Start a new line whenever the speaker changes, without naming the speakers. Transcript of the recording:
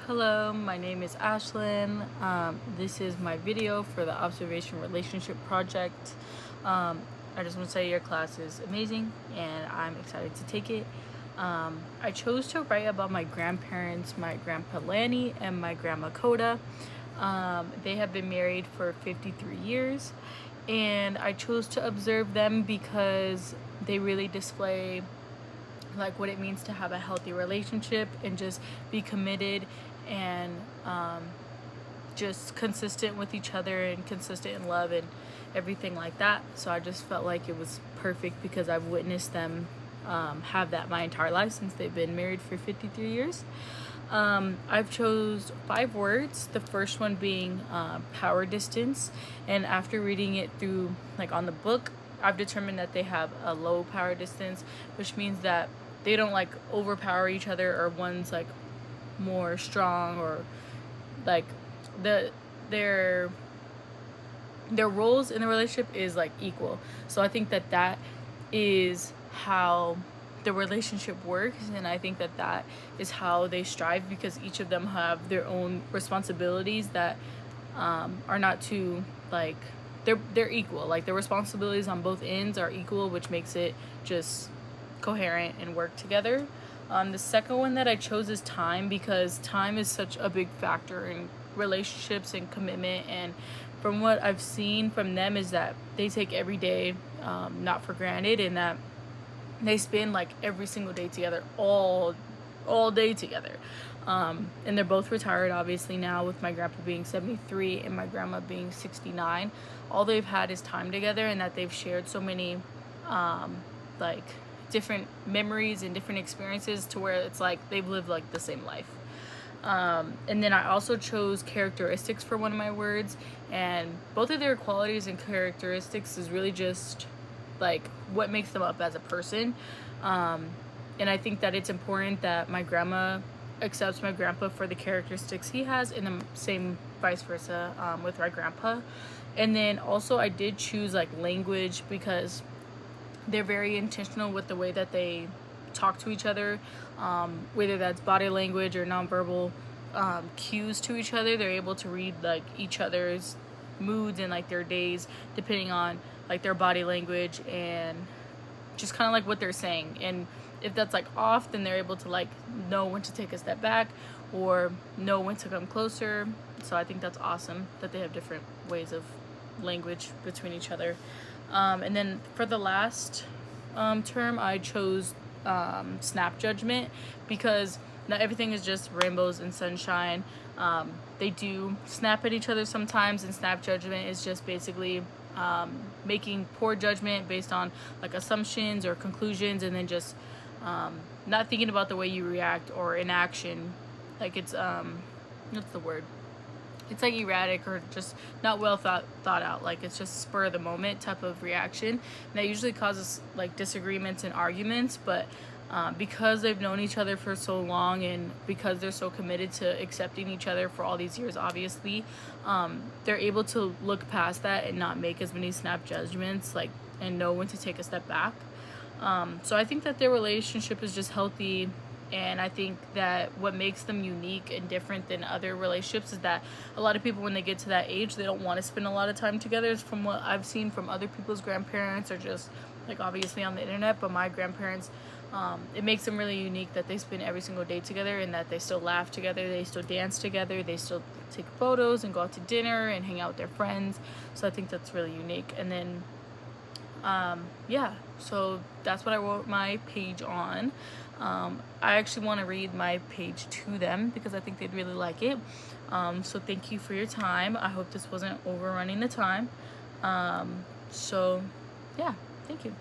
Hello, my name is Ashlyn. This is my video for the Observation Relationship Project. I just want to say your class is amazing and I'm excited to take it. I chose to write about my grandparents, my grandpa Lanny and my grandma Coda. They have been married for 53 years and I chose to observe them because they really display like what it means to have a healthy relationship and just be committed and just consistent with each other and consistent in love and everything like that. So I just felt like it was perfect because I've witnessed them have that my entire life since they've been married for 53 years. I've chose 5 words, the first one being power distance, and after reading it through like on the book, I've determined that they have a low power distance, which means that they don't like overpower each other, or one's like more strong, or like their roles in the relationship is like equal. So I think that that is how the relationship works, and I think that that is how they strive, because each of them have their own responsibilities that are not too like they're equal. Like the responsibilities on both ends are equal, which makes it just coherent and work together. The second one that I chose is time, because time is such a big factor in relationships and commitment, and from what I've seen from them is that they take every day not for granted, and that they spend like every single day together, all day together. And they're both retired obviously now, with my grandpa being 73 and my grandma being 69. All they've had is time together, and that they've shared so many like different memories and different experiences to where it's like they've lived like the same life. And then I also chose characteristics for one of my words, and both of their qualities and characteristics is really just like what makes them up as a person. And I think that it's important that my grandma accepts my grandpa for the characteristics he has, and the same vice versa with my grandpa. And then also I did choose like language, because they're very intentional with the way that they talk to each other, whether that's body language or nonverbal cues to each other. They're able to read like each other's moods and like their days depending on like their body language and just kind of like what they're saying. And if that's like off, then they're able to like know when to take a step back or know when to come closer. So I think that's awesome that they have different ways of language between each other. And then for the last term, I chose snap judgment, because not everything is just rainbows and sunshine. They do snap at each other sometimes, and snap judgment is just basically making poor judgment based on like assumptions or conclusions, and then just not thinking about the way you react or in action. Like it's what's the word? It's like erratic or just not well thought out. Like it's just spur of the moment type of reaction, and that usually causes like disagreements and arguments. But because they've known each other for so long, and because they're so committed to accepting each other for all these years, obviously they're able to look past that and not make as many snap judgments, like, and know when to take a step back. So I think that their relationship is just healthy. And I think that what makes them unique and different than other relationships is that a lot of people, when they get to that age, they don't want to spend a lot of time together. It's from what I've seen from other people's grandparents, or just like obviously on the internet. But my grandparents, it makes them really unique that they spend every single day together, and that they still laugh together, they still dance together, they still take photos and go out to dinner and hang out with their friends. So I think that's really unique. And then yeah, so that's what I wrote my page on. I actually want to read my page to them because I think they'd really like it. So thank you for your time. I hope this wasn't overrunning the time. So yeah, thank you.